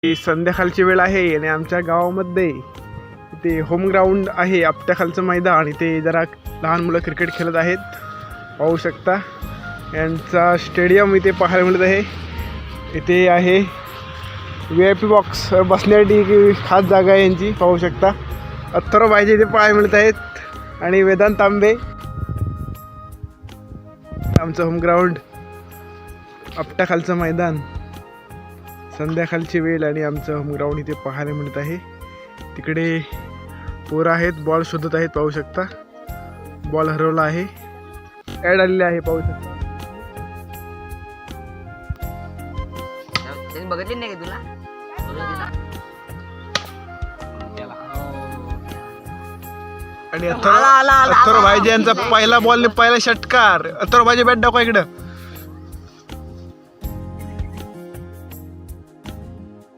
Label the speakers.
Speaker 1: ही संध्याकाळची वेळ आहे आणि आमच्या गावामध्ये ते होम ग्राउंड आहे, आपट्याखालचं मैदान. इथे जरा लहान मुलं क्रिकेट खेळत आहेत, पाहू शकता. यांचा स्टेडियम इथे पाहायला मिळत आहे. इथे आहे VIP बॉक्स, बसण्यासाठी खास जागा आहे यांची, पाहू शकता. अथर्व भाईजे इथे पाहायला मिळत आहेत आणि वेदांत तांबे. आमचं होम ग्राउंड, आपट्याखालचं मैदान, संध्याकाळची वेळ आणि आमचं होम ग्राउंड इथे पाहायला मिळत आहे. तिकडे पोरं आहेत, बॉल शोधत आहेत, पाहू शकता. बॉल हरवला आहे, ॲड आलेली आहे, पाहू शकता.
Speaker 2: बघितली नाही का तुला?
Speaker 1: आणि अथर्व भाईजी यांचा पहिला बॉल, पहिला षटकार. अथर्व भाईजी बॅट दाखवा इकडं.